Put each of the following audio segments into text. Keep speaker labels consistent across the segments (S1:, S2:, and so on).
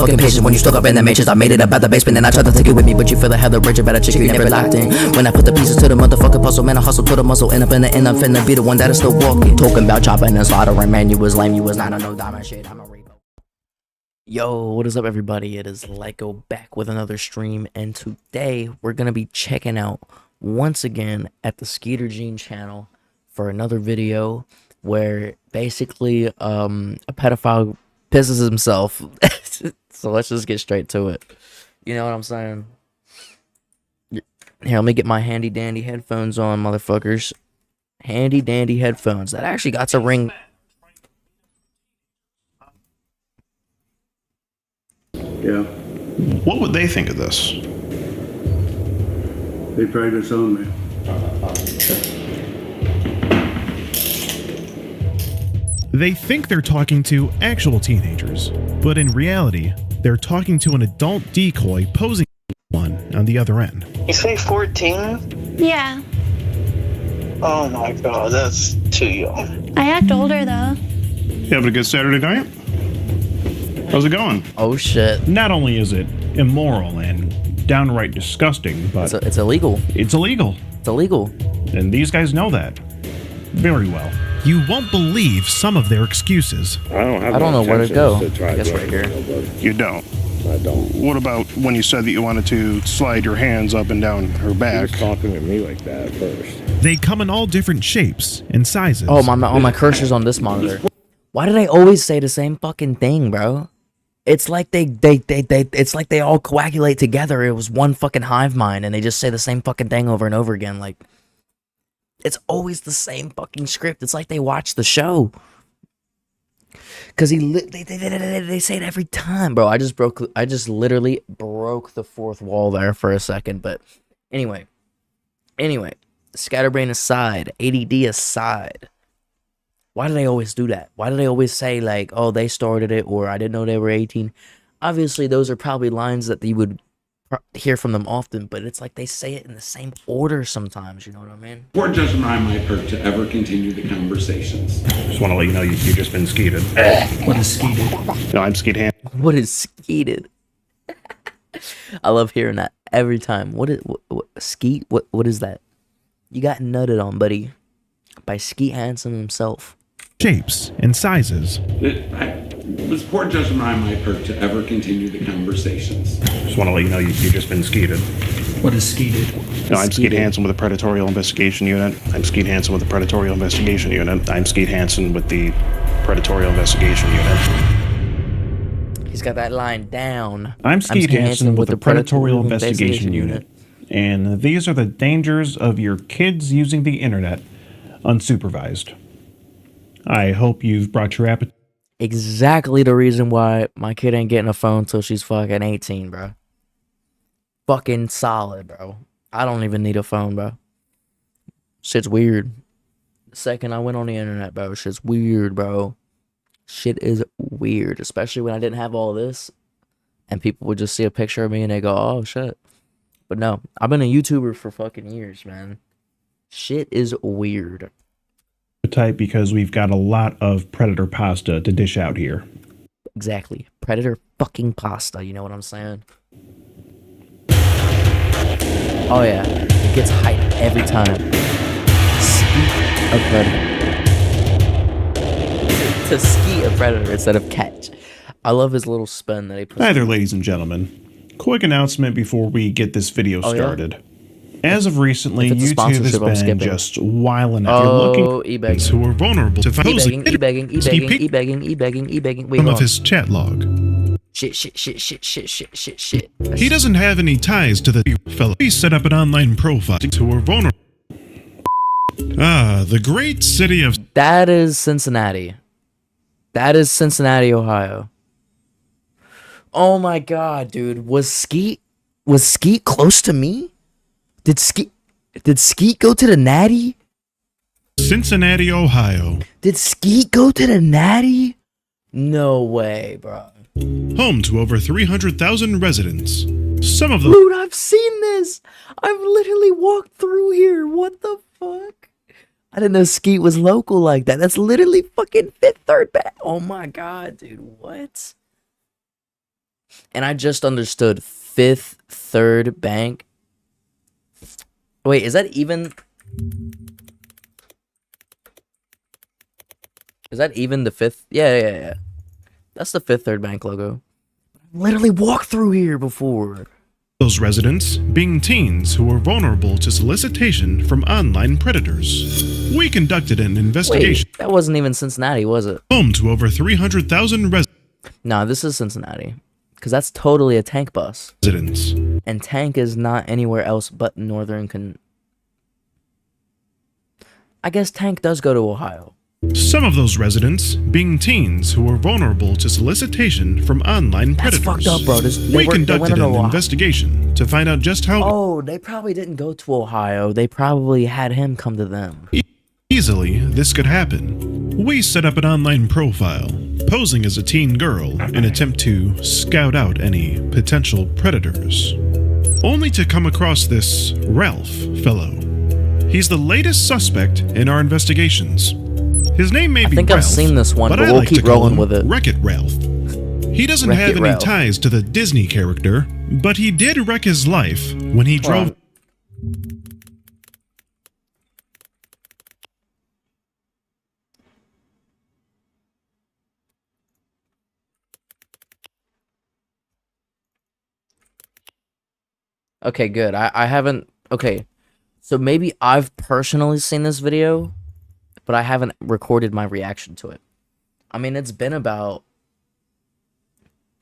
S1: fucking patience when you stuck up in the matrix. I made it about the basement and I tried to take it with me, but you feel the hell the bridge about a chick you never locked in. When I put the pieces to the motherfucking puzzle, man, I hustle to the muscle, end up in the end, I'm finna be the one that is still walking. Talking about chopping and slaughtering, man, you was lame, you was not on no diamond shit, I'm a repo. Yo, what is up everybody? It is Lyco back with another stream, and today we're gonna be checking out once again at the Skeeter Gene channel for another video where basically a pedophile pisses himself. So let's just get straight to it. You know what I'm saying? Here, let me get my handy dandy headphones on, motherfuckers. Handy dandy headphones that actually got to ring.
S2: Yeah.
S3: What would they think of this?
S2: They probably disown me.
S4: They think they're talking to actual teenagers, but in reality, they're talking to an adult decoy posing one on the other end.
S5: You say 14?
S6: Yeah.
S5: Oh my god, that's too young.
S6: I act older though.
S3: You having a good Saturday night? How's it going?
S1: Oh shit.
S4: Not only is it immoral and downright disgusting, but
S1: It's illegal.
S4: it's illegal.
S1: It's illegal.
S4: And these guys know that very well. You won't believe some of their excuses.
S1: I don't know where to go. I guess right here.
S3: You don't.
S2: I don't.
S3: What about when you said that you wanted to slide your hands up and down her
S2: He
S3: back?
S2: was talking to me like that at first.
S4: They come in all different shapes and sizes.
S1: Oh, my cursor's on this monitor. Why do they always say the same fucking thing, bro? It's like it's like they all coagulate together. It was one fucking hive mind, and they just say the same fucking thing over and over again. Like, it's always the same fucking script. It's like they watch the show. Cause they say it every time, bro. I just literally broke the fourth wall there for a second. But anyway, scatterbrain aside, ADD aside. Why do they always do that? Why do they always say like, oh, they started it, or I didn't know they were 18? Obviously, those are probably lines that you would hear from them often, but it's like they say it in the same order sometimes, you know what I mean?
S7: Poor judgment on my part to ever continue the conversations.
S4: Just want to let you know you've just been skeeted.
S1: What is skeeted?
S3: No, I'm Skeet Hand.
S1: What is skeeted? I love hearing that every time. What skeet? What is that? You got nutted on, buddy, by Skeet Hansen himself.
S4: Shapes and sizes.
S7: It was poor judgment on my part to ever continue the conversations.
S4: Just want to let you know you've just been skeeted.
S1: What is skeeted?
S3: No, I'm Skeet Hansen with the Predatorial Investigation Unit. I'm Skeet Hansen with the Predatorial Investigation Unit. I'm Skeet Hansen with the Predatorial Investigation Unit.
S1: He's got that line down.
S4: I'm Skeet Hansen with the Predatorial Investigation Unit. And these are the dangers of your kids using the internet unsupervised. I hope you've brought your appetite.
S1: Exactly the reason why my kid ain't getting a phone till she's fucking 18, bro. Fucking solid, bro. I don't even need a phone, bro. Shit's weird. The second I went on the internet, bro, shit's weird, bro. Shit is weird, especially when I didn't have all this, and people would just see a picture of me and they go, oh, shit. But no, I've been a YouTuber for fucking years, man. Shit is weird.
S4: Because we've got a lot of Predator pasta to dish out here.
S1: Exactly. Predator fucking pasta, you know what I'm saying? Oh yeah, it gets hype every time. Skeet a predator. To ski a predator instead of catch. I love his little spin that he puts.
S4: Hi there, ladies and gentlemen. Quick announcement before we get this video started.
S1: Yeah?
S4: As of recently,
S1: If it's a
S4: YouTube has
S1: sponsorship, I'm
S4: been
S1: skipping.
S4: just wiling out.
S1: Oh,
S4: You're looking
S1: e-begging.
S4: who are vulnerable to
S1: E-begging, e-begging, e-begging, e-begging, e-begging, e-begging. Wait,
S4: some
S1: hold
S4: of
S1: on.
S4: his chat log.
S1: Shit.
S4: He doesn't have any ties to the fellow. He set up an online profile who are vulnerable. Ah, the great city of...
S1: That is Cincinnati. That is Cincinnati, Ohio. Oh my god, dude. Was Skeet close to me? Did Skeet go to the Natty?
S4: Cincinnati, Ohio.
S1: Did Skeet go to the Natty? No way, bro.
S4: Home to over 300,000 residents. Some of them...
S1: Dude, I've seen this. I've literally walked through here. What the fuck? I didn't know Skeet was local like that. That's literally fucking Fifth Third back. Oh my god, dude. What? And I just understood Fifth Third Bank. Wait, is that even... Is that even the fifth? Yeah. That's the Fifth Third Bank logo. Literally walked through here before.
S4: Those residents being teens who were vulnerable to solicitation from online predators. We conducted an investigation.
S1: Wait, that wasn't even Cincinnati, was it?
S4: Home to over 300,000
S1: No, this is Cincinnati. Because that's totally a tank bus.
S4: residents.
S1: And tank is not anywhere else but northern I guess tank does go to Ohio.
S4: Some of those residents being teens who were vulnerable to solicitation from online
S1: That's
S4: predators.
S1: fucked up, bro.
S4: We conducted an investigation to find out just how
S1: Oh, they probably didn't go to Ohio. They probably had him come to them.
S4: easily this could happen. We set up an online profile, posing as a teen girl in attempt to scout out any potential predators. Only to come across this Ralph fellow. He's the latest suspect in our investigations. His name may be
S1: think
S4: Ralph,
S1: I've seen this one, but
S4: I
S1: we'll
S4: like
S1: keep
S4: to call
S1: rolling
S4: him
S1: with it.
S4: Wreck-It Ralph. He doesn't
S1: Wreck-It
S4: have any
S1: Ralph.
S4: ties to the Disney character, but he did wreck his life when he drove.
S1: Okay, good. I haven't... Okay, so maybe I've personally seen this video, but I haven't recorded my reaction to it. I mean, it's been about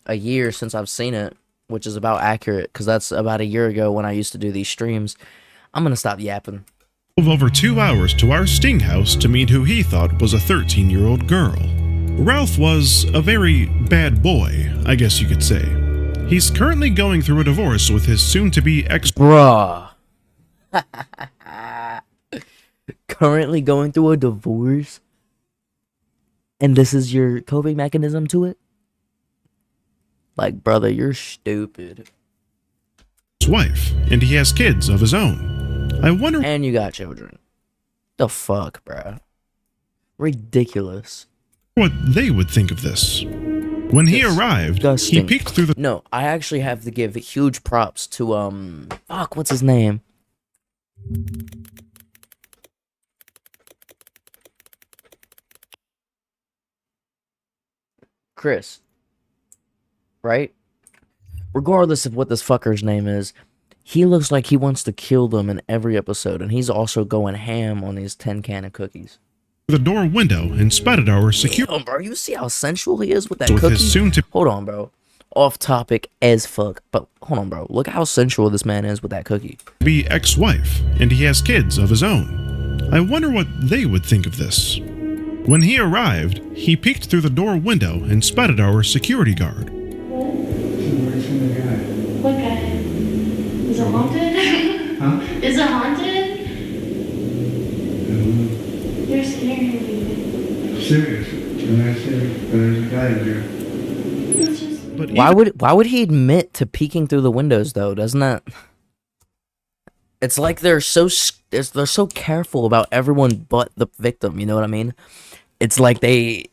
S1: a year since I've seen it, which is about accurate, because that's about a year ago when I used to do these streams. I'm gonna stop yapping.
S4: Over 2 hours to our sting house to meet who he thought was a 13-year-old girl. Ralph was a very bad boy, I guess you could say. He's currently going through a divorce with his soon-to-be ex-
S1: Bruh. Currently going through a divorce? And this is your coping mechanism to it? Like, brother, you're stupid.
S4: wife, and he has kids of his own. I wonder
S1: And you got children. The fuck, bruh. Ridiculous.
S4: what they would think of this. When he arrived, he
S1: Disgusting.
S4: peeked through the
S1: No, I actually have to give huge props to, fuck, what's his name? Chris. Right? Regardless of what this fucker's name is, he looks like he wants to kill them in every episode, and he's also going ham on these 10 can of cookies.
S4: door window and spotted our security
S1: Oh, bro, you see how sensual he is with that
S4: with
S1: cookie?
S4: his soon to
S1: Hold on, bro. Off topic as fuck. But hold on, bro. Look how sensual this man is with that cookie.
S4: be ex-wife, and he has kids of his own. I wonder what they would think of this. When he arrived, he peeked through the door window and spotted our security guard.
S6: What guy? Is it haunted?
S2: Huh?
S6: Is it haunted? You're scaring me.
S2: Serious. And I said, there's a guy in there.
S6: It's just
S4: But
S1: Why would he admit to peeking through the windows though? Doesn't that? It's like they're so careful about everyone but the victim. You know what I mean? It's like they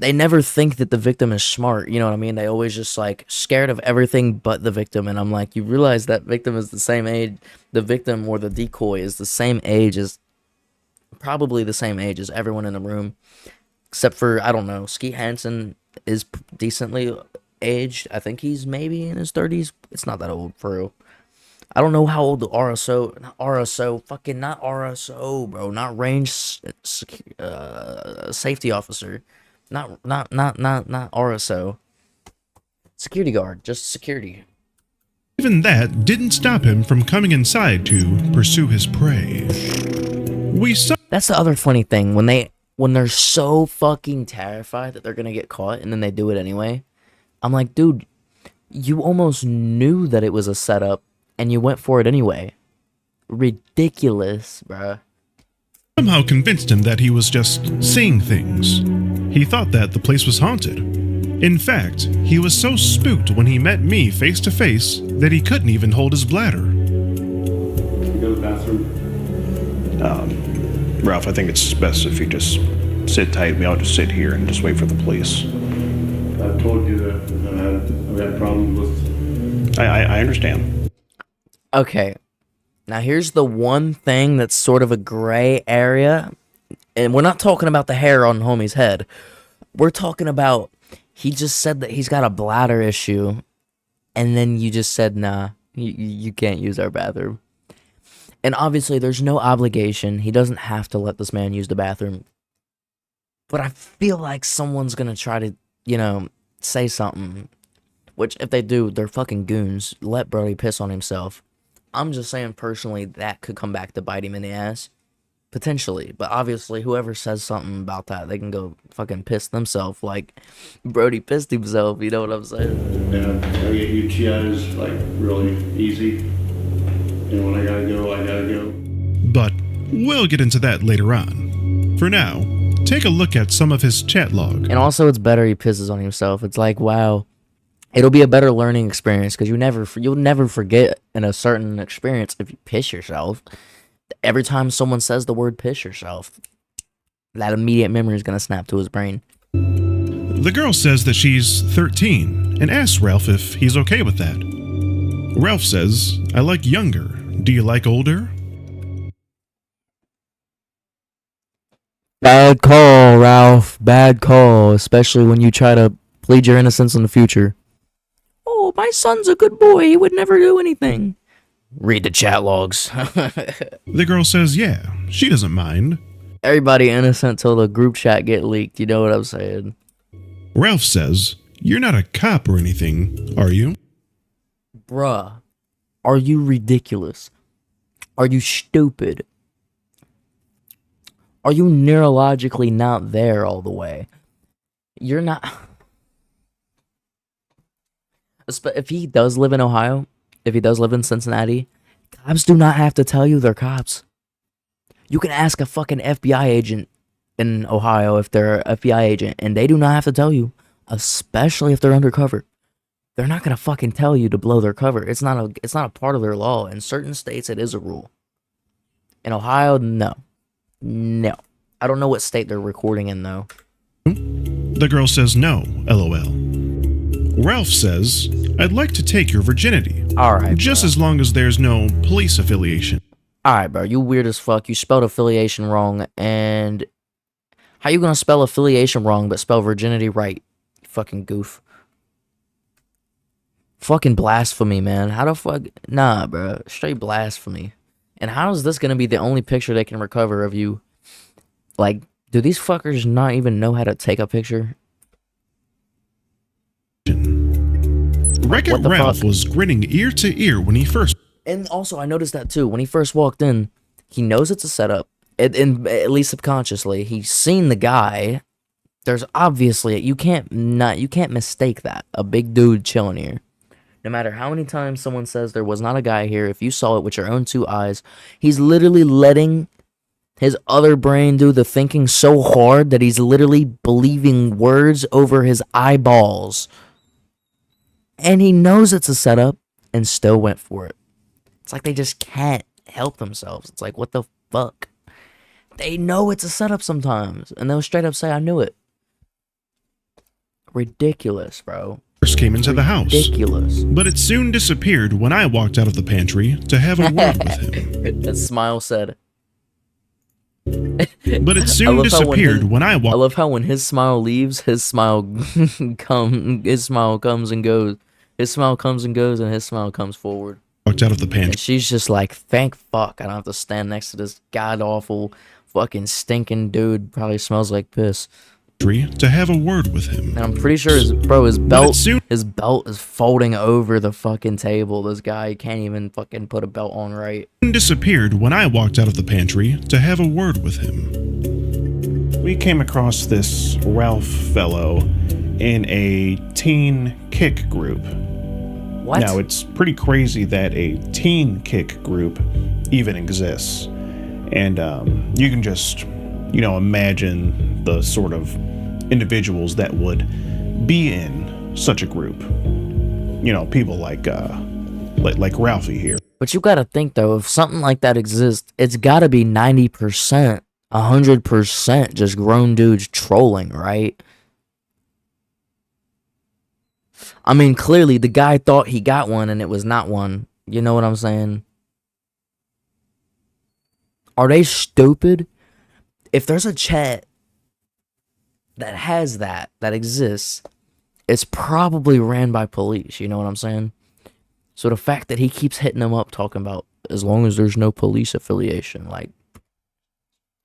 S1: never think that the victim is smart. You know what I mean? They always just like scared of everything but the victim. And I'm like, you realize that victim is the same age. The victim or the decoy is the same age as, probably the same age as everyone in the room, except for, I don't know, Skeet Hansen is decently aged. I think he's maybe in his 30s. It's not that old for real. I don't know how old the RSO, not RSO, bro, not range safety officer, not RSO, security guard, just security.
S4: even that didn't stop him from coming inside to pursue his prey. We saw
S1: That's the other funny thing, when they're so fucking terrified that they're gonna get caught and then they do it anyway. I'm like, dude, you almost knew that it was a setup and you went for it anyway. Ridiculous, bruh.
S4: somehow convinced him that he was just seeing things. He thought that the place was haunted. In fact, he was so spooked when he met me face to face that he couldn't even hold his bladder.
S2: You go to the bathroom.
S3: Ralph, I think it's best if you just sit tight. We all just sit here and just wait for the police.
S2: I've told you that I've had problems with.
S3: I understand.
S1: Okay, now here's the one thing that's sort of a gray area, and we're not talking about the hair on homie's head. We're talking about he just said that he's got a bladder issue, and then you just said, nah, you can't use our bathroom. And obviously, there's no obligation. He doesn't have to let this man use the bathroom. But I feel like someone's gonna try to, say something. Which, if they do, they're fucking goons. Let Brody piss on himself. I'm just saying, personally, that could come back to bite him in the ass. Potentially. But obviously, whoever says something about that, they can go fucking piss themselves like Brody pissed himself, you know what I'm saying?
S2: And I get UTIs like really easy. And when I gotta go, I gotta go.
S8: But we'll get into that later on. For now, take a look at some of his chat log.
S1: And also, it's better he pisses on himself. It's like, wow. It'll be a better learning experience because you'll never forget in a certain experience if you piss yourself. Every time someone says the word piss yourself, that immediate memory is going to snap to his brain.
S8: The girl says that she's 13 and asks Ralph if he's okay with that. Ralph says, I like younger. Do you like older?
S1: Bad call, Ralph. Bad call, especially when you try to plead your innocence in the future. Oh, my son's a good boy. He would never do anything. Read the chat logs.
S8: The girl says, yeah, she doesn't mind.
S1: Everybody innocent till the group chat get leaked. You know what I'm saying?
S8: Ralph says, you're not a cop or anything, are you?
S1: Bruh, are you ridiculous? Are you stupid? Are you neurologically not there all the way? You're not... If he does live in Ohio, if he does live in Cincinnati, cops do not have to tell you they're cops. You can ask a fucking FBI agent in Ohio if they're an FBI agent, and they do not have to tell you, especially if they're undercover. They're not gonna fucking tell you to blow their cover. It's not a part of their law. In certain states, it is a rule. In Ohio, no. I don't know what state they're recording in though.
S8: The girl says no, LOL. Ralph says, I'd like to take your virginity.
S1: Alright,
S8: just as long as there's no police affiliation.
S1: Alright, bro, you weird as fuck. You spelled affiliation wrong, and how you gonna spell affiliation wrong but spell virginity right? You fucking goof. Fucking blasphemy, man. How the fuck? Nah, bro. Straight blasphemy. And how is this gonna be the only picture they can recover of you? Like, do these fuckers not even know how to take a picture?
S8: Wreck-It Ralph was grinning ear to ear when he first...
S1: And also, I noticed that too. When he first walked in, he knows it's a setup. And at least subconsciously, he's seen the guy. There's obviously... You can't mistake that. A big dude chilling here. No matter how many times someone says there was not a guy here, if you saw it with your own two eyes, he's literally letting his other brain do the thinking so hard that he's literally believing words over his eyeballs. And he knows it's a setup and still went for it. It's like they just can't help themselves. It's like, what the fuck? They know it's a setup sometimes, and they'll straight up say, I knew it. Ridiculous, bro.
S8: First came into the house.
S1: Ridiculous.
S8: But it soon disappeared when I walked out of the pantry to have a word with him.
S1: That smile said.
S8: But it soon disappeared when I walked...
S1: I love how when his smile leaves, his smile comes and goes. His smile comes and goes, and his smile comes forward.
S8: Walked out of the pantry.
S1: And she's just like, thank fuck I don't have to stand next to this god-awful, fucking stinking dude. Probably smells like piss.
S8: To have a word with him.
S1: And I'm pretty sure his belt is folding over the fucking table. This guy can't even fucking put a belt on right.
S8: Disappeared when I walked out of the pantry to have a word with him.
S4: We came across this Ralph fellow in a teen kick group.
S1: What?
S4: Now, it's pretty crazy that a teen kick group even exists. And you can just, imagine the sort of individuals that would be in such a group. People like Ralphie here.
S1: But you gotta think, though, if something like that exists, it's gotta be 90%, 100% just grown dudes trolling, right? I mean, clearly the guy thought he got one and it was not one. You know what I'm saying? Are they stupid? If there's a chat that has that exists, it's probably ran by police. You know what I'm saying? So the fact that he keeps hitting them up talking about as long as there's no police affiliation, like,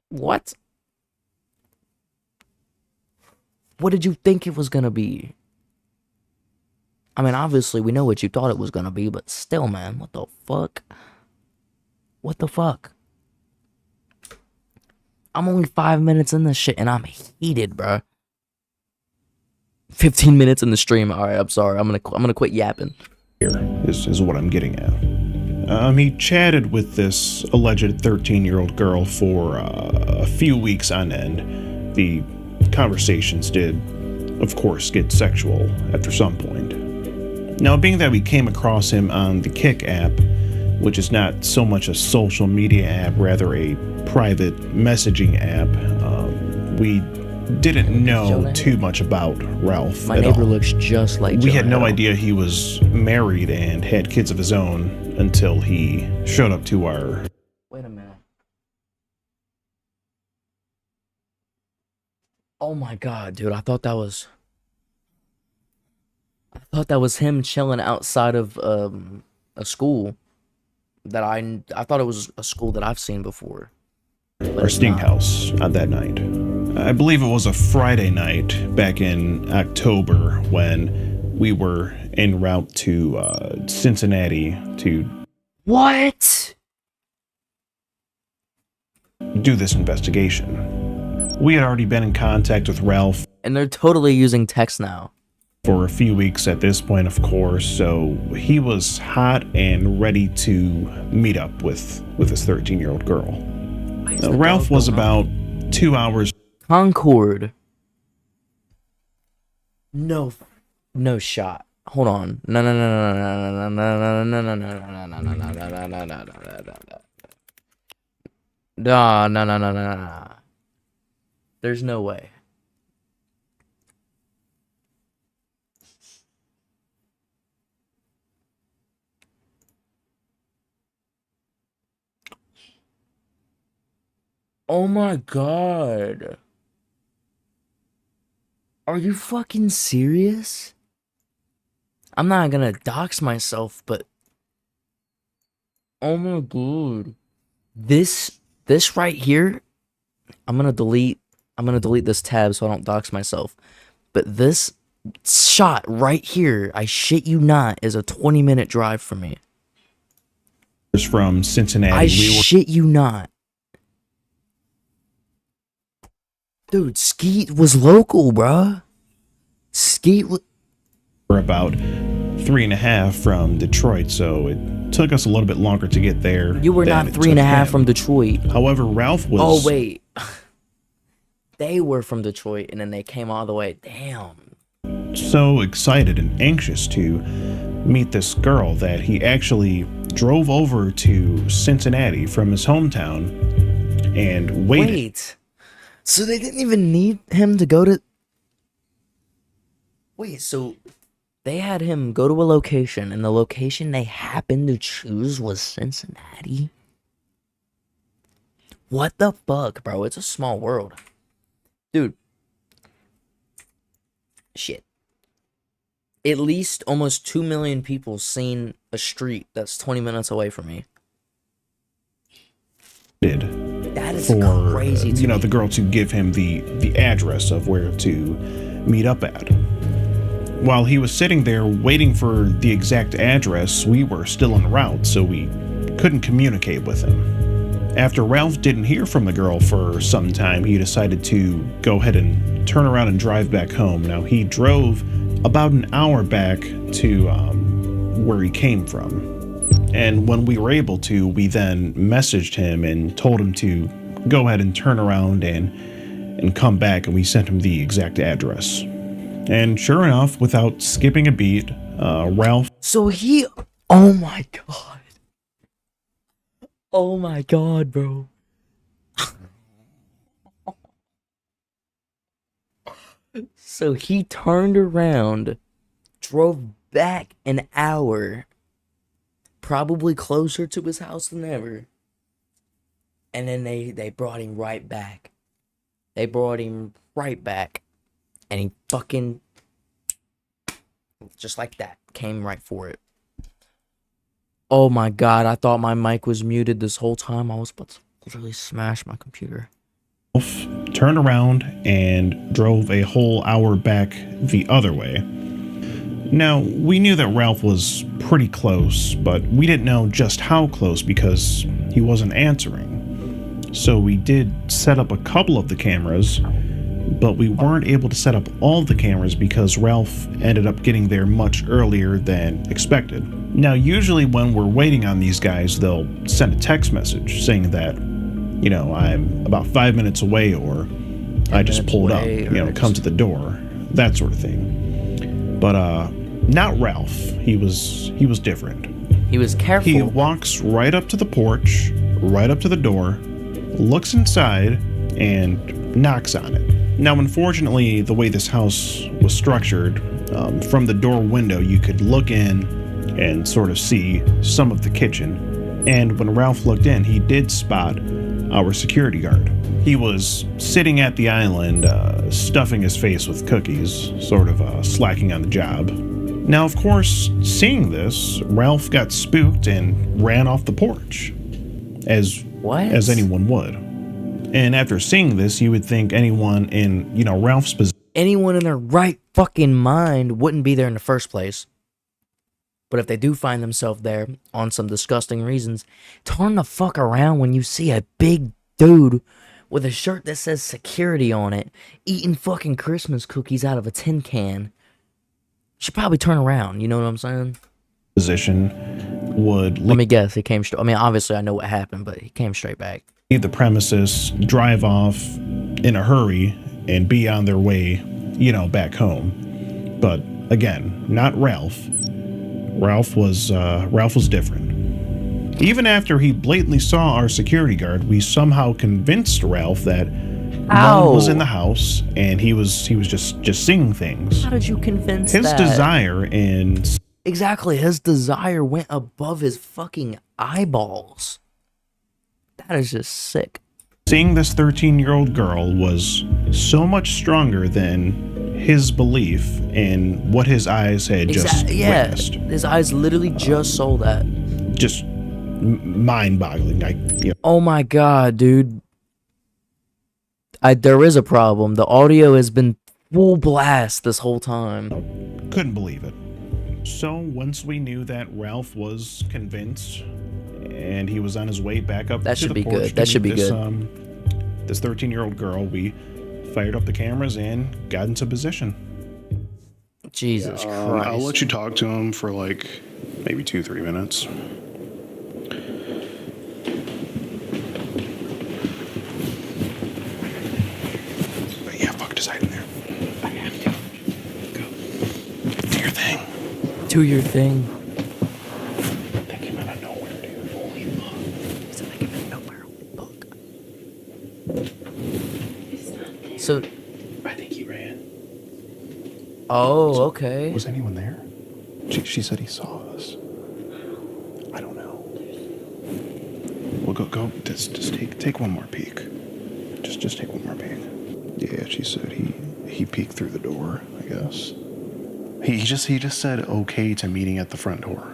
S1: what? What did you think it was gonna be? I mean, obviously we know what you thought it was gonna be, but still, man, what the fuck? What the fuck? I'm only 5 minutes in this shit and I'm heated, bro. 15 minutes in the stream. All right, I'm sorry. I'm gonna quit yapping.
S4: Here is what I'm getting at. He chatted with this alleged 13-year-old girl for a few weeks on end. The conversations did, of course, get sexual after some point. Now, being that we came across him on the Kick app, which is not so much a social media app, rather a private messaging app, we didn't know too much about Ralph.
S1: My neighbor looks just like
S4: We had no
S1: Jonah.
S4: idea he was married and had kids of his own until he showed up to our...
S1: Wait a minute. Oh my god, dude! I thought that was him chilling outside of a school that I thought it was a school that I've seen before.
S4: our sting house on that night. I believe it was a Friday night back in October when we were en route to Cincinnati to
S1: What?
S4: do this investigation. We had already been in contact with Ralph
S1: And they're totally using text now.
S4: for a few weeks at this point, of course, so he was hot and ready to meet up with this 13-year-old girl. Ralph was about 2 hours
S1: Concord. No shot. Hold on. No. There's no way. Oh my god. Are you fucking serious? I'm not gonna dox myself, but oh my god. This right here, I'm gonna delete this tab so I don't dox myself. But this shot right here, I shit you not, is a 20-minute drive for me.
S4: from Cincinnati.
S1: I shit you not. Dude, Skeet was local, bruh. Skeet was...
S4: We're about 3.5 from Detroit, so it took us a little bit longer to get there.
S1: You were not 3.5 from Detroit.
S4: However, Ralph was...
S1: Oh, wait. They were from Detroit, and then they came all the way. Damn.
S4: So excited and anxious to meet this girl that he actually drove over to Cincinnati from his hometown and waited.
S1: Wait. So they didn't even need him to go to... Wait, so they had him go to a location, and the location they happened to choose was Cincinnati? What the fuck, bro? It's a small world. Dude. Shit. At least almost 2 million people seen a street that's 20 minutes away from me. That is crazy to
S4: you know,
S1: me.
S4: the girl to give him the address of where to meet up at. While he was sitting there waiting for the exact address, we were still en route, so we couldn't communicate with him. After Ralph didn't hear from the girl for some time, he decided to go ahead and turn around and drive back home. Now, he drove about an hour back to where he came from. And when we were able to, we then messaged him and told him to go ahead and turn around and come back, and we sent him the exact address. And sure enough, without skipping a beat, Ralph...
S1: So he... Oh my god. Oh my god, bro. So he turned around drove back an hour, probably closer to his house than ever. And then they brought him right back. They brought him right back. And he fucking, just like that, came right for it. Oh my god, I thought my mic was muted this whole time. I was about to literally smash my computer.
S4: Turned around and drove a whole hour back the other way. Now, we knew that Ralph was pretty close, but we didn't know just how close because he wasn't answering. So we did set up a couple of the cameras, but we weren't able to set up all the cameras because Ralph ended up getting there much earlier than expected. Now, usually when we're waiting on these guys, they'll send a text message saying that, you know, I'm about 5 minutes away, or I just pulled up, you know, come to the door, that sort of thing. But not Ralph. He was different.
S1: He was careful.
S4: He walks right up to the porch, right up to the door, looks inside, and knocks on it. Now, unfortunately, the way this house was structured, from the door window, you could look in and sort of see some of the kitchen. And when Ralph looked in, he did spot our security guard. He was sitting at the island, stuffing his face with cookies, sort of slacking on the job. Now, of course, seeing this, Ralph got spooked and ran off the porch, as anyone would. And after seeing this, you would think anyone in, you know, Ralph's position,
S1: anyone in their right fucking mind wouldn't be there in the first place. But if they do find themselves there on some disgusting reasons, turn the fuck around when you see a big dude with a shirt that says security on it, eating fucking Christmas cookies out of a tin can. You should probably turn around, you know what I'm saying?
S4: would
S1: Let me guess, he came straight. I mean, obviously I know what happened, but he came straight back.
S4: leave the premises, drive off in a hurry, and be on their way, you know, back home. But again, not Ralph. Ralph was different. Even after he blatantly saw our security guard, we somehow convinced Ralph that no one was in the house, and he was just seeing things.
S1: How did you convince
S4: his
S1: that?
S4: desire and
S1: Exactly, his desire went above his fucking eyeballs. That is just sick.
S4: seeing this 13-year-old girl was so much stronger than his belief in what his eyes had just witnessed.
S1: His eyes literally just saw that.
S4: Just mind-boggling.
S1: Oh my god, dude. There is a problem. The audio has been full blast this whole time.
S4: Couldn't believe it. So once we knew that Ralph was convinced and he was on his way back up
S1: That
S4: to
S1: should
S4: the
S1: be
S4: porch
S1: good.
S4: to
S1: That should
S4: meet
S1: be
S4: this,
S1: good.
S4: This 13-year-old girl, we fired up the cameras and got into position.
S1: Jesus Christ.
S3: I'll let you talk to him for like maybe 2-3 minutes. But yeah, fuck, just hide in there. I have to. Go. Do your thing.
S1: Do your thing.
S3: They came out of nowhere, dude. Holy fuck.
S1: So they came out of nowhere. Fuck.
S6: It's not there.
S1: So,
S3: I think he ran.
S1: oh, okay.
S3: Was anyone there? She said he saw us. I don't know. Well, go. Just take one more peek. Just take one more peek. Yeah, she said he peeked through the door. I guess. He just said okay to meeting at the front door.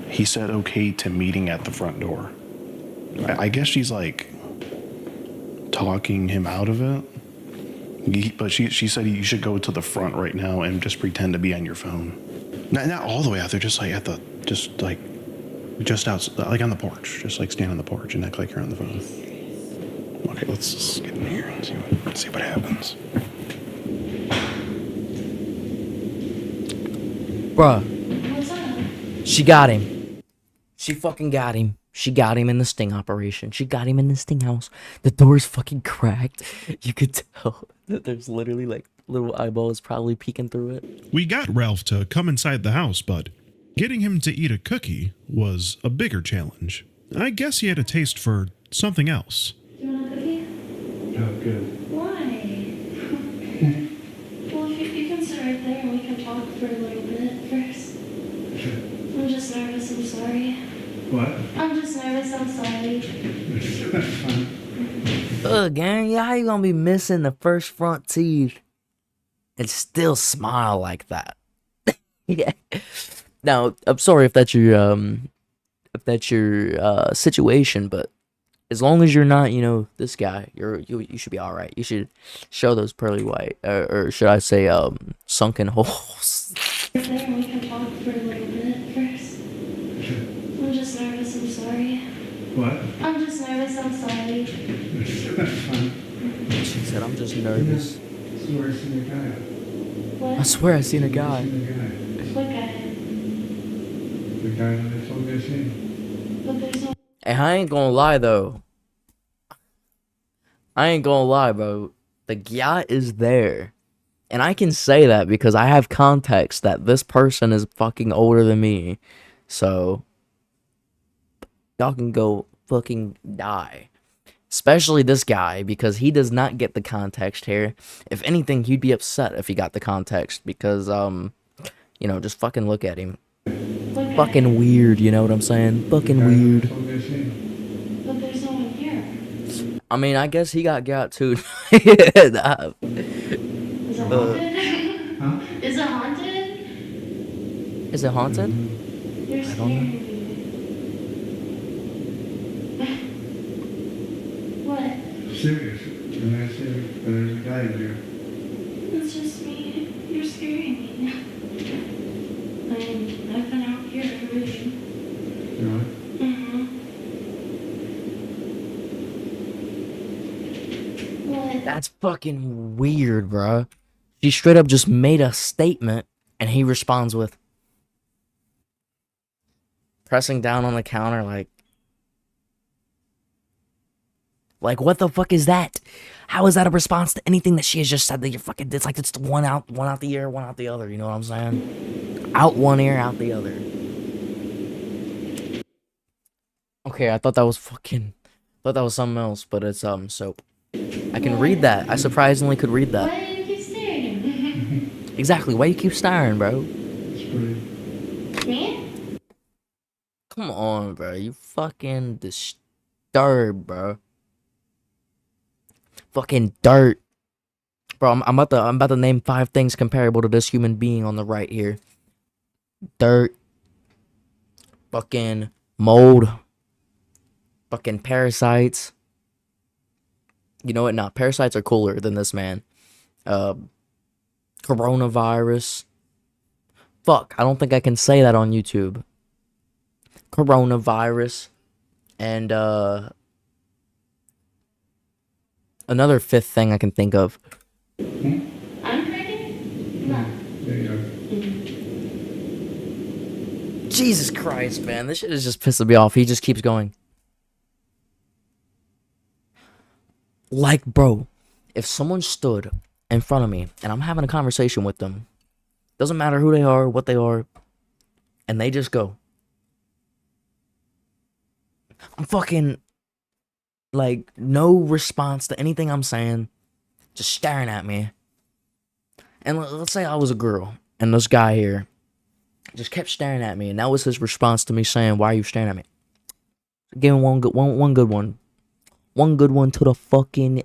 S3: He said okay to meeting at the front door. I guess she's like talking him out of it. But she said you should go to the front right now and just pretend to be on your phone. Not all the way out there, just like just outside, like on the porch. Just like stand on the porch and act like you're on the phone. Okay, let's get in here and see what happens.
S1: Bruh,
S6: What's up?
S1: she got him. She fucking got him. She got him in the sting operation. She got him in the sting house. The door's fucking cracked. You could tell that there's literally like little eyeballs probably peeking through it.
S8: We got Ralph to come inside the house, but getting him to eat a cookie was a bigger challenge. I guess he had a taste for something else.
S6: Do you want a cookie?
S2: Oh, good.
S6: Why? Well, you can sit right there and we can talk for a little bit first. I'm just nervous, I'm sorry.
S2: What?
S6: I'm just nervous, I'm sorry.
S2: That's fine.
S1: Ugh, gang, yeah, how you gonna be missing the first front teeth and still smile like that? Yeah. Now, I'm sorry if that's your situation, but as long as you're not, this guy, you should be all right. You should show those pearly white, or should I say, sunken holes.
S6: Right there and we can talk for a little bit first. I'm just nervous, I'm sorry.
S2: What?
S6: I'm just nervous, I'm sorry.
S2: That's fine.
S1: She said, "I'm just nervous."
S2: I swear I seen a guy.
S6: What?
S1: I swear I seen a guy.
S2: Seen a guy.
S6: What guy?
S2: The guy that I told you I seen.
S6: But there's no...
S1: Hey, I ain't gonna lie though. I ain't gonna lie, bro. The guy is there. And I can say that because I have context that this person is fucking older than me. So, y'all can go fucking die. Especially this guy, because he does not get the context here. If anything, he'd be upset if he got the context. Because, just fucking look at him.
S6: What guy?
S1: Fucking weird, you know what I'm saying? Fucking weird.
S2: Told you I seen.
S6: But there's no one here.
S1: I mean, I guess he got too.
S6: Is it haunted?
S2: Huh?
S6: Is it haunted?
S1: Is it haunted?
S6: You're
S1: I don't know.
S6: scaring me. What?
S2: Serious. And I said, there's a guy in there.
S6: It's just me. You're scaring me. I've been out here reading.
S2: You know?
S6: What?
S1: That's fucking weird, bruh. She straight up just made a statement, and he responds with pressing down on the counter, like what the fuck is that? How is that a response to anything that she has just said that you're fucking? It's like it's one out the ear, one out the other. You know what I'm saying? Out one ear, out the other. Okay, I thought that was something else, but it's soap. I can read that. I surprisingly could read that.
S6: Why do you keep staring?
S1: Exactly. Why you keep staring, bro?
S2: It's pretty.
S6: Me?
S1: Come on, bro. You fucking disturbed, bro. Fucking dirt. Bro, I'm about to name 5 things comparable to this human being on the right here. Dirt. Fucking mold. Fucking parasites. You know what? Nah, parasites are cooler than this man. Coronavirus. Fuck, I don't think I can say that on YouTube. Coronavirus. And, another 5th thing I can think of.
S6: I'm pregnant? No.
S2: There you go.
S1: Jesus Christ, man. This shit is just pissing me off. He just keeps going. Like, bro, if someone stood in front of me and I'm having a conversation with them, doesn't matter who they are, what they are, and they just go, I'm fucking, like, no response to anything I'm saying, just staring at me. And let's say I was a girl, and this guy here just kept staring at me, and that was his response to me saying, why are you staring at me? Give him one good one. One good one to the fucking,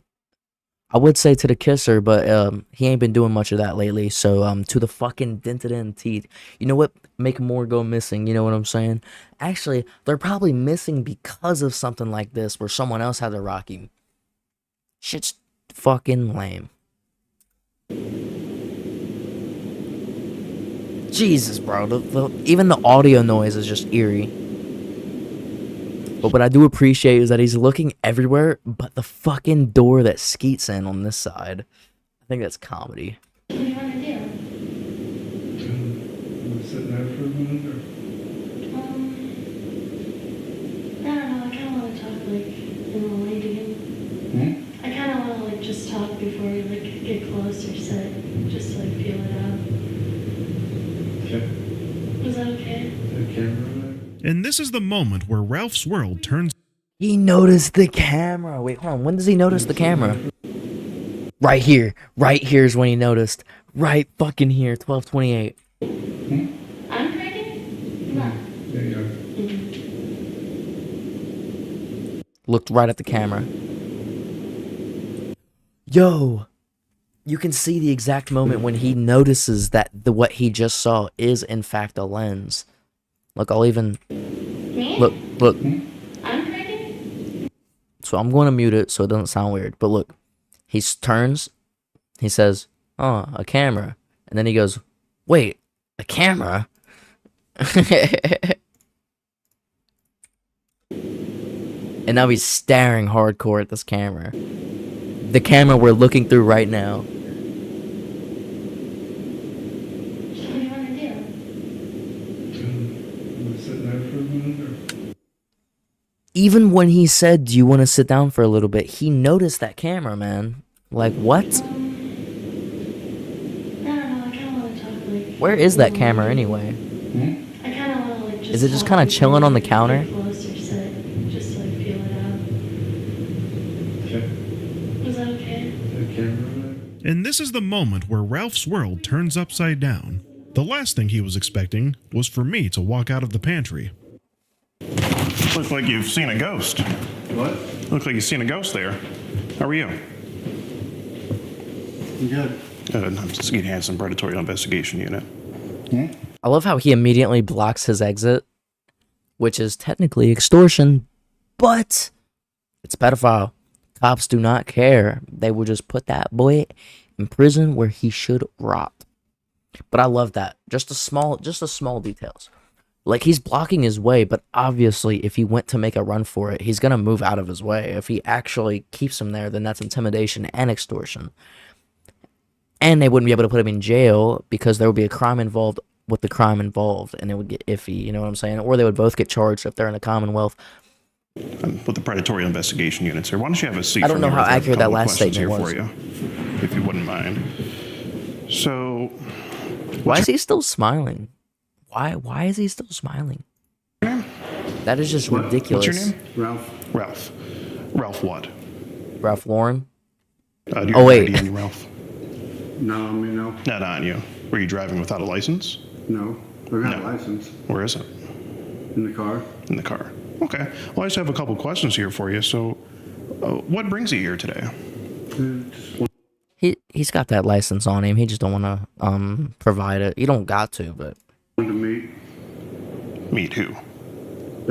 S1: I would say to the kisser, but he ain't been doing much of that lately. So to the fucking dented in teeth. You know what? Make more go missing. You know what I'm saying? Actually, they're probably missing because of something like this, where someone else had to rock him. Shit's fucking lame. Jesus, bro. Even the audio noise is just eerie. But what I do appreciate is that he's looking everywhere but the fucking door that Skeet's in on this side. I think that's comedy.
S6: What do you want to do?
S2: Sit there for a minute or?
S6: I don't know. I kind of want to talk, like, in the light again. I kind of want to, like, just talk before we, like, get close or sit. Just to, like, feel it out.
S2: Okay.
S6: Is that okay?
S2: The camera there?
S8: And this is the moment where Ralph's world turns.
S1: He noticed the camera. Wait, hold on. When does he notice the camera? Right here. Right here is when he noticed. Right fucking here, 12:28.
S6: I'm pregnant? No.
S2: There you go.
S1: Looked right at the camera. Yo, you can see the exact moment when he notices that what he just saw is in fact a lens. Look, I'll even
S6: Me?
S1: look.
S6: I'm pregnant?
S1: So I'm going to mute it so it doesn't sound weird. But look, he turns, he says, "Oh, a camera," and then he goes, "Wait, a camera?" And now he's staring hardcore at this camera. The camera we're looking through right now.
S6: So what do you want to do?
S2: Want to sit there for a minute?
S1: Even when he said, "Do you want to sit down for a little bit?" he noticed that camera, man. Like, what?
S6: I don't know. I kind of want to talk like.
S1: Where is that camera anyway?
S6: I kind of want to like just.
S1: Is it just
S6: talk
S1: kinda
S6: before
S1: chilling on the
S6: we get
S1: counter?
S6: close or sit, just to, like feel it out.
S2: Okay.
S6: Is that okay?
S2: The camera.
S8: And this is the moment where Ralph's world turns upside down. The last thing he was expecting was for me to walk out of the pantry.
S3: Looks like you've seen a ghost.
S2: What?
S3: Looks like you've seen a ghost there. How are you?
S2: Good.
S3: I'm Skeet Hansen, Predatorial Investigation Unit.
S1: I love how he immediately blocks his exit, which is technically extortion, but it's pedophile. Cops do not care. They will just put that boy in prison where he should rot. But I love that. Just the small details. Like, he's blocking his way, but obviously if he went to make a run for it, he's going to move out of his way. If he actually keeps him there, then that's intimidation and extortion. And they wouldn't be able to put him in jail because there would be a crime involved with the crime involved, and it would get iffy, you know what I'm saying? Or they would both get charged if they're in the Commonwealth.
S3: I'm with the Predatorial Investigation Unit, sir. Why don't you have a seat?
S1: I don't know
S3: for me?
S1: how
S3: I have a
S1: accurate that
S3: couple of
S1: last
S3: questions
S1: statement
S3: here
S1: was.
S3: for you, if you wouldn't mind. So,
S1: Why is he still smiling? Why is he still smiling? That is just ridiculous.
S3: what's your name?
S2: Ralph.
S3: Ralph. Ralph what?
S1: Ralph Lauren?
S3: Do you
S1: Oh,
S3: have
S1: wait.
S3: ID on you, Ralph?
S2: No, I mean, no.
S3: Not on you. Were you driving without a license?
S2: No. I got
S3: No.
S2: a license
S3: Where is it?
S2: in the car.
S3: In the car. Okay. Well, I just have a couple questions here for you. So, what brings you here today?
S2: Just wanted
S1: He's got that license on him. He just don't want to provide it. You don't got to, but
S2: to meet
S3: Meet who?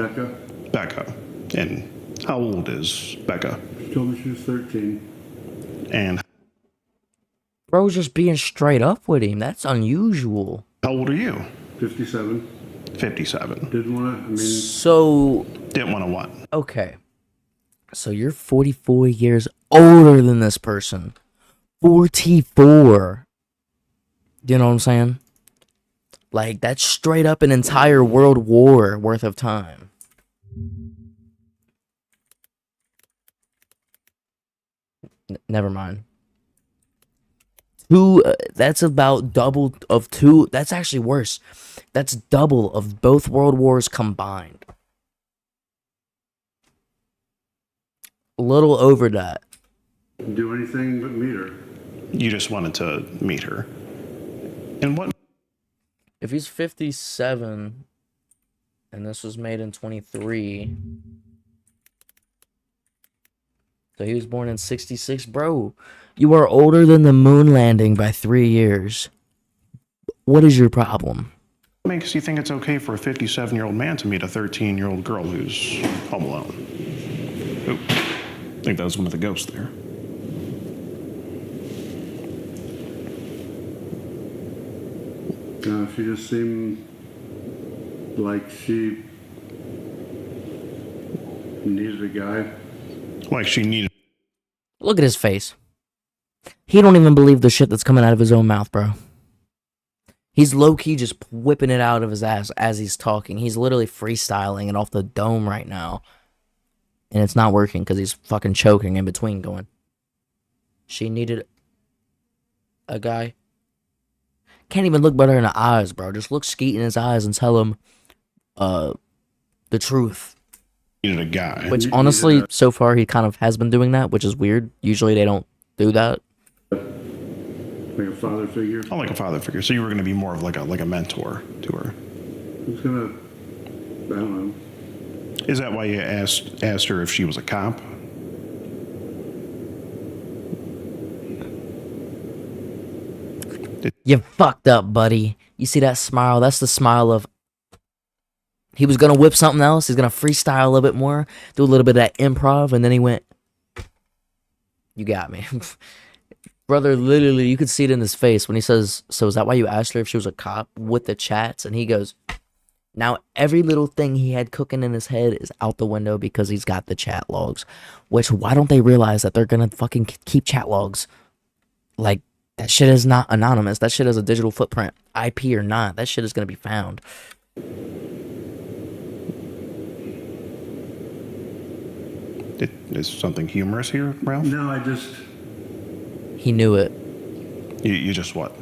S2: Becca.
S3: Becca. And how old is Becca?
S2: She told me she was 13.
S3: And
S1: bro's just being straight up with him. That's unusual.
S3: how old are you?
S2: 57.
S3: 57.
S2: Didn't want to, I mean,
S1: So,
S3: Didn't want to what?
S1: okay. So you're 44 years older than this person. 44. Do you know what I'm saying? Like, that's straight up an entire world war worth of time. Never mind. That's about double of two. That's actually worse. That's double of both world wars combined. A little over that.
S2: do anything but meet her.
S3: You just wanted to meet her. And what
S1: If he's 57 and this was made in 23, so he was born in 66, bro, you are older than the moon landing by 3 years. What is your problem?
S3: makes you think it's okay for a 57-year-old man to meet a 13-year-old girl who's home alone? Oop. I think that was one of the ghosts there.
S2: She just seemed like she needed a guy.
S3: Like she needed.
S1: Look at his face. He don't even believe the shit that's coming out of his own mouth, bro. He's low-key just whipping it out of his ass as he's talking. He's literally freestyling it off the dome right now. And it's not working because he's fucking choking in between going. She needed a guy. Can't even look better in the eyes, bro. Just look Skeet in his eyes and tell him the truth.
S3: Needed a guy.
S1: Which, honestly, so far he kind of has been doing that, which is weird. Usually they don't do that.
S2: Like a father figure.
S3: Oh, like a father figure. So you were going to be more of like a mentor to her.
S2: It's gonna, I don't know.
S3: Is that why you asked her if she was a cop?
S1: You fucked up, buddy. You see that smile? That's the smile of... He was gonna whip something else. He's gonna freestyle a little bit more, do a little bit of that improv, and then he went... You got me. Brother, literally, you could see it in his face when he says, so is that why you asked her if she was a cop? With the chats, and he goes... Now, every little thing he had cooking in his head is out the window because he's got the chat logs. Which, why don't they realize that they're gonna fucking keep chat logs? Like, that shit is not anonymous. That shit is a digital footprint. IP or not, that shit is gonna be found.
S3: Is something humorous here, Ralph?
S2: No, I just,
S1: He knew it.
S3: You just what?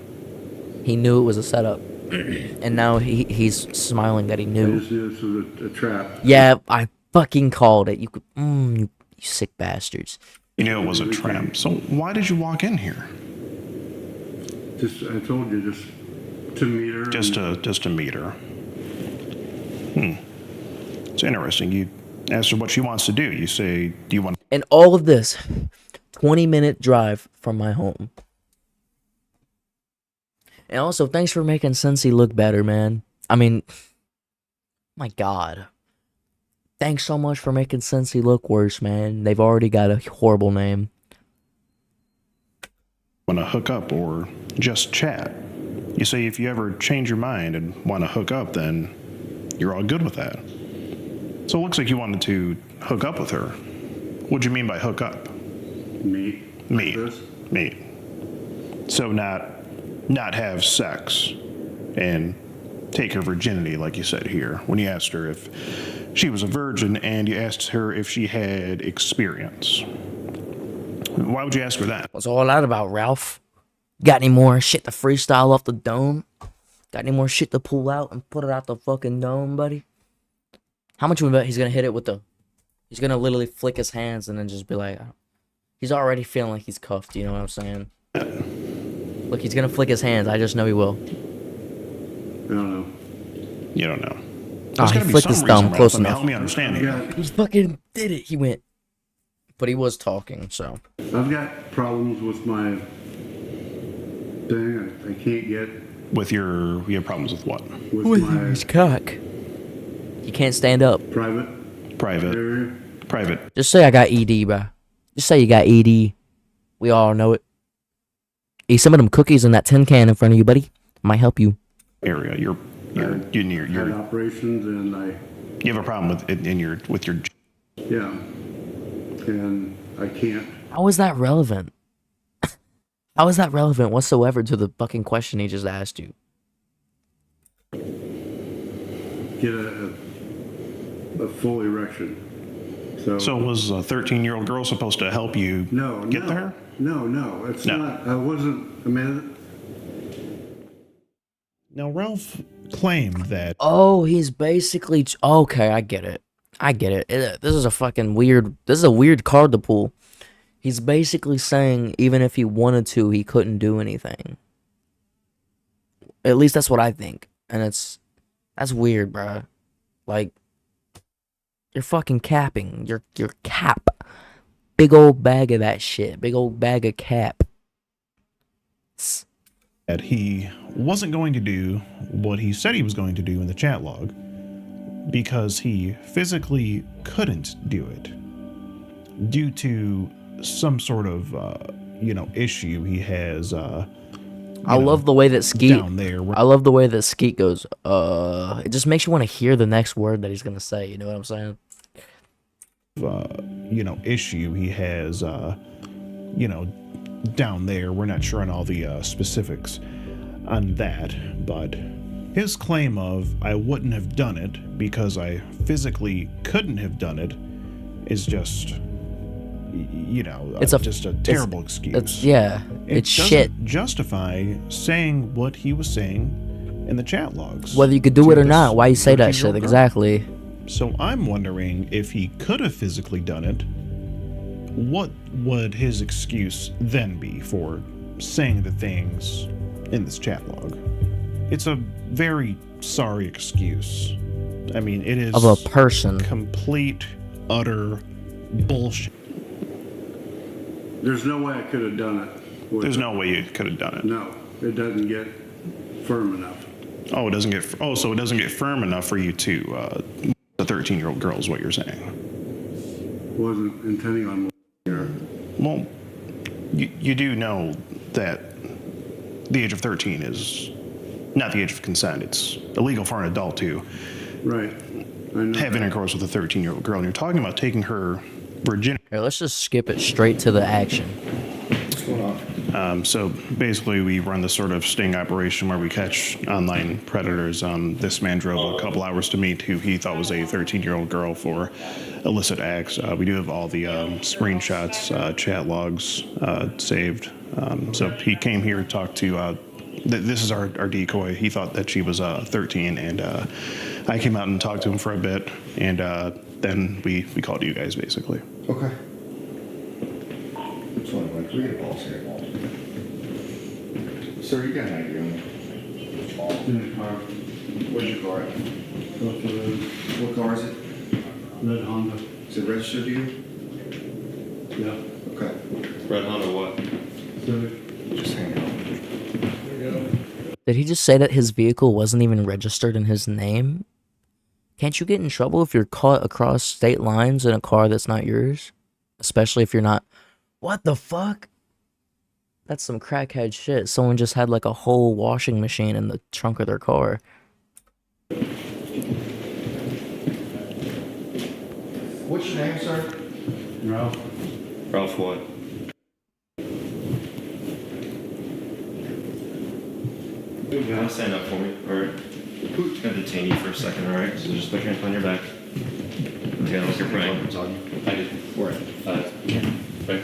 S1: He knew it was a setup. And now he's smiling that he
S2: I
S1: knew.
S2: just knew this was a trap.
S1: Yeah, I fucking called it. You could, you sick bastards.
S3: You knew it was a trap. So why did you walk in here?
S2: Just, I told you, just to meet her.
S3: Just to meet her. It's interesting. You asked her what she wants to do. You say, do you want...
S1: And all of this, 20-minute drive from my home. And also, thanks for making Cincy look better, man. I mean, my God. Thanks so much for making Cincy look worse, man. They've already got a horrible name.
S3: Want to hook up or just chat? You say if you ever change your mind and want to hook up, then you're all good with that. So it looks like you wanted to hook up with her. What'd you mean by hook up?
S2: Meet.
S3: Meet.
S2: This.
S3: Meet. So not have sex and take her virginity, like you said here, when you asked her if she was a virgin and you asked her if she had experience. Why would you ask her that?
S1: What's all that about, Ralph? Got any more shit to freestyle off the dome? Got any more shit to pull out and put it out the fucking dome, buddy? How much we bet he's gonna hit it with the... He's gonna literally flick his hands and then just be like... He's already feeling like he's cuffed, you know what I'm saying? Look, he's gonna flick his hands. I just know he will.
S2: I don't know.
S3: You don't know.
S1: Oh,
S3: There's
S1: he
S3: gotta be
S1: flicked
S3: some
S1: his
S3: reason,
S1: thumb.
S3: Ralph.
S1: Close
S3: I mean,
S1: enough.
S3: help me understand here.
S2: Yeah.
S1: He fucking did it. He went. But he was talking, so.
S2: I've got problems with my thing. I can't get
S3: With you have problems with what?
S2: with my
S1: his cock. You can't stand up.
S2: private area.
S3: Private.
S1: Just say I got ED, bro. Just say you got ED. We all know it. Eat some of them cookies in that tin can in front of you, buddy. Might help you.
S3: Area. You're
S2: Had operations and I,
S3: you have a problem with it in your
S2: yeah. And I can't
S1: How is that relevant? How is that relevant whatsoever to the fucking question he just asked you?
S2: get a full erection.
S3: So was a 13-year-old girl supposed to help you get there?
S2: No, it's
S3: No.
S2: not. I wasn't, I mean,
S8: Now, Ralph claimed that
S1: Oh, he's basically... Okay, I get it. This is a fucking weird... This is a weird card to pull. He's basically saying even if he wanted to, he couldn't do anything. At least that's what I think. And that's weird, bro. Like, you're fucking capping. You're cap. Big old bag of that shit. Big old bag of cap.
S8: that he wasn't going to do what he said he was going to do in the chat log because he physically couldn't do it due to some sort of issue he has.
S1: I love the way that Skeet
S8: down there.
S1: I love the way that Skeet goes. It just makes you want to hear the next word that he's gonna say. You know what I'm saying?
S8: Issue he has. Down there. We're not sure on all the specifics on that, but his claim of I wouldn't have done it because I physically couldn't have done it is just, just a terrible excuse.
S1: It's shit.
S8: Doesn't justify saying what he was saying in the chat logs.
S1: Whether you could do
S8: to
S1: it or
S8: this
S1: not, why you say that shit
S8: 13-year-old girl.
S1: exactly?
S8: So I'm wondering if he could have physically done it, what would his excuse then be for saying the things in this chat log. It's a very sorry excuse. I mean, it is
S1: Of a person.
S8: complete, utter bullshit.
S2: There's no way I could have done it.
S8: There's no way you could have done it.
S2: No, it doesn't get firm enough.
S8: Oh, it doesn't get. Oh, so it doesn't get firm enough for you to the 13-year-old girl is what you're saying.
S2: Wasn't intending on her.
S8: Well, you do know that the age of 13 is not the age of consent. It's illegal for an adult to
S2: Right. I know
S8: have
S2: that.
S8: intercourse with a 13-year-old girl. And you're talking about taking her virginity.
S1: Here, let's just skip it straight to the action.
S3: What's going on?
S8: So basically, we run this sort of sting operation where we catch online predators. This man drove a couple hours to meet who he thought was a 13-year-old girl for illicit acts. We do have all the screenshots, chat logs saved. So he came here to talk to. This is our decoy. He thought that she was 13, and I came out and talked to him for a bit, and then we called you guys basically.
S3: Okay. So I'm like, we get a balls here. Sir, you got an idea on it?
S2: In the car.
S3: Where's your car at?
S2: Off the road.
S3: What car is it?
S2: Red Honda.
S3: Is it registered to you?
S2: Yeah.
S3: Okay.
S2: Red Honda what? Civic.
S3: Just hang out.
S1: Did he just say that his vehicle wasn't even registered in his name? Can't you get in trouble if you're caught across state lines in a car that's not yours? Especially if you're not... What the fuck? That's some crackhead shit. Someone just had like a whole washing machine in the trunk of their car.
S3: What's your name, sir?
S2: Ralph. Ralph what?
S9: You gotta stand up for me, alright? Just gonna detain you for a second, alright? So just put your hands on your back. Okay, look your brain.
S3: It's on you.
S9: I did.
S3: Where?
S9: Right.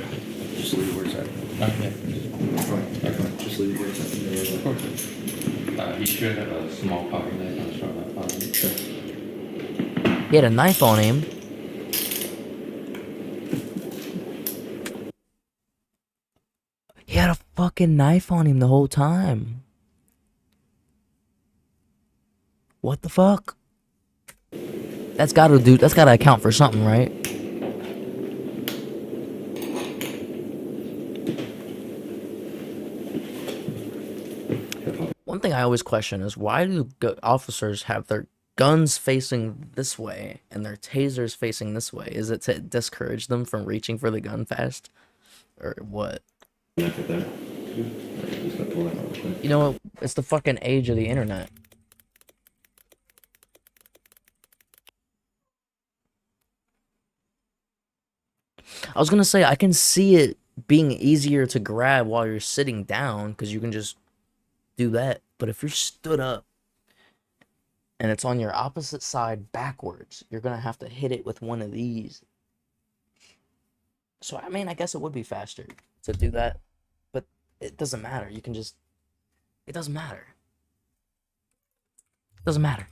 S3: Just leave it where it's at.
S9: Okay.
S3: Fine. Just leave it where it's at.
S9: He should have a small pocket knife on his front pocket.
S1: He had a knife on him. He had a fucking knife on him the whole time. What the fuck? That's gotta account for something, right? One thing I always question is why do officers have their guns facing this way and their tasers facing this way? Is it to discourage them from reaching for the gun fast? Or what?
S9: Just gonna pull that out real quick.
S1: You know what? It's the fucking age of the internet. I was gonna say, I can see it being easier to grab while you're sitting down, because you can just do that. But if you're stood up, and it's on your opposite side backwards, you're gonna have to hit it with one of these. So, I mean, I guess it would be faster to do that. But it doesn't matter. You can just... It doesn't matter. It doesn't matter.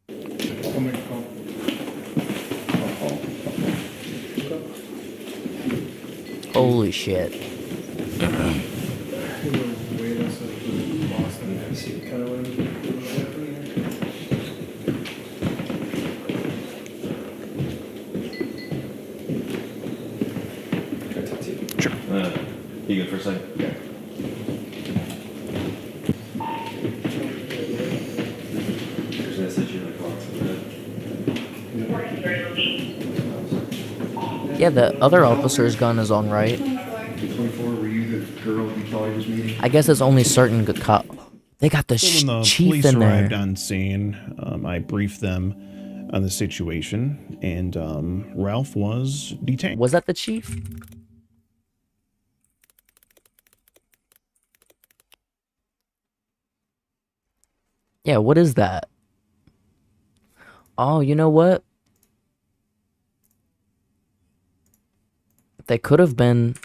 S3: I'll make a call.
S1: Holy shit.
S9: Can I talk to you?
S8: Sure.
S9: You good for a second? Yeah. There's a message in the box.
S1: Yeah, the other officer's gun is on right.
S3: 24, were you the girl you thought he was meeting?
S1: I guess it's only certain good cop. They got the
S8: So when the
S1: chief
S8: police
S1: in
S8: arrived
S1: there.
S8: on scene, I briefed them on the situation, and Ralph was detained.
S1: Was that the chief? Yeah, what is that? Oh, you know what? They could have been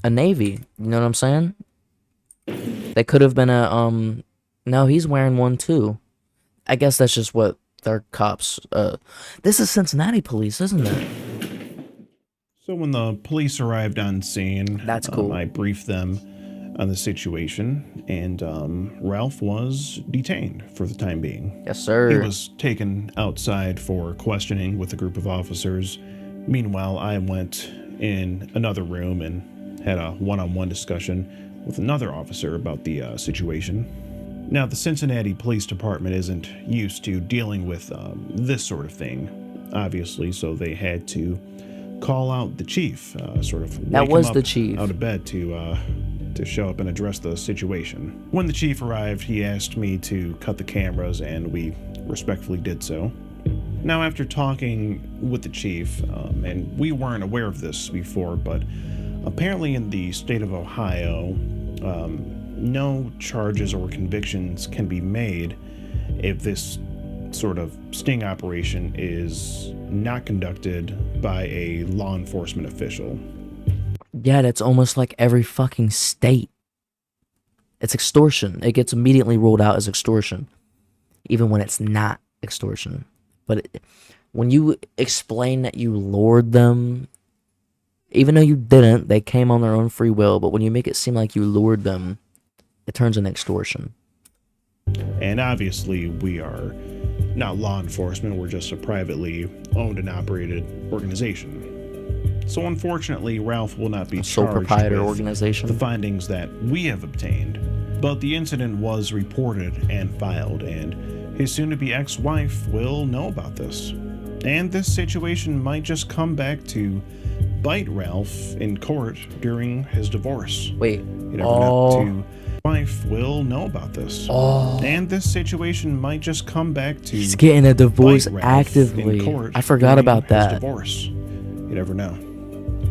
S1: a Navy. You know what I'm saying? They could have been a, no, he's wearing one too. I guess that's just what their cops, this is Cincinnati police, isn't it?
S8: So when the police arrived on scene,
S1: That's cool.
S8: I briefed them on the situation, and Ralph was detained for the time being.
S1: Yes, sir.
S8: He was taken outside for questioning with a group of officers. Meanwhile, I went in another room and had a one-on-one discussion with another officer about the situation. Now, the Cincinnati Police Department isn't used to dealing with this sort of thing, obviously, so they had to call out the chief, sort of
S1: That
S8: wake
S1: was
S8: him up
S1: the chief.
S8: out of bed to show up and address the situation. When the chief arrived, he asked me to cut the cameras, and we respectfully did so. Now, after talking with the chief, and we weren't aware of this before, but apparently in the state of Ohio, no charges or convictions can be made if this sort of sting operation is not conducted by a law enforcement official.
S1: Yeah, that's almost like every fucking state. It's extortion. It gets immediately ruled out as extortion, even when it's not extortion. But when you explain that you lured them, even though you didn't, they came on their own free will, but when you make it seem like you lured them, it turns into extortion.
S8: And obviously, we are not law enforcement, we're just a privately owned and operated organization. So unfortunately, Ralph will not be
S1: Sole
S8: charged
S1: proprietor
S8: with
S1: organization.
S8: the findings that we have obtained. But the incident was reported and filed, and his soon-to-be ex-wife will know about this. And this situation might just come back to bite Ralph in court during his divorce.
S1: Wait.
S8: You never know. Wife will know about this. And this situation might just come back to
S1: He's getting a divorce
S8: bite Ralph
S1: actively.
S8: in court
S1: I forgot
S8: during
S1: about
S8: his
S1: that.
S8: divorce. You never know.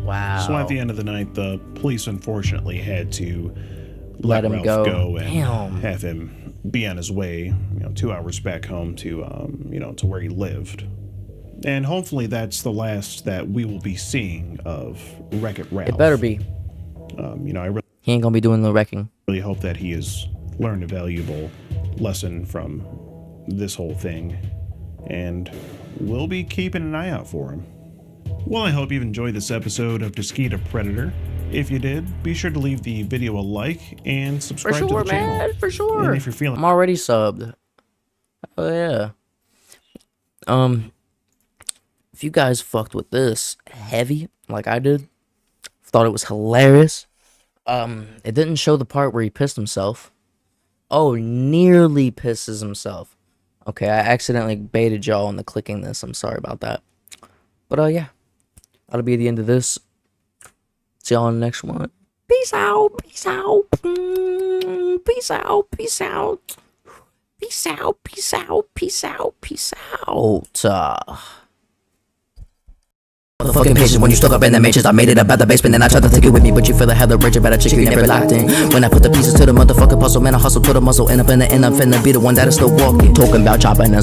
S1: Wow.
S8: So at the end of the night, the police unfortunately had to
S1: Let him
S8: Ralph
S1: go.
S8: and
S1: Damn.
S8: have him be on his way, 2 hours back home to, to where he lived. And hopefully that's the last that we will be seeing of Wreck-It Ralph.
S1: It better be.
S8: I
S1: He ain't gonna be doing the wrecking.
S8: really hope that he has learned a valuable lesson from this whole thing, and we'll be keeping an eye out for him. Well, I hope you've enjoyed this episode of Mosquito Predator. If you did, be sure to leave the video a like and subscribe to the channel.
S1: Man, for sure.
S8: And if you're feeling
S1: I'm already subbed. Oh yeah. If you guys fucked with this heavy like I did, thought it was hilarious. It didn't show the part where he pissed himself. Oh, nearly pisses himself. Okay, I accidentally baited y'all into clicking this. I'm sorry about that. But yeah, that'll be the end of this. See y'all on the next one. Peace out. Peace out. Peace out. Peace out. Peace out. Peace out. Peace out. Peace out. Motherfucking patience when you stuck up in the matrix. I made it about the basement and I tried to take it with me, but you feel the hella rich about a chick you never locked in. When I put the pieces to the motherfucking puzzle, man, I hustle to the muscle, end up in the end, I'm finna be the one that is still walking. Talking about chopping and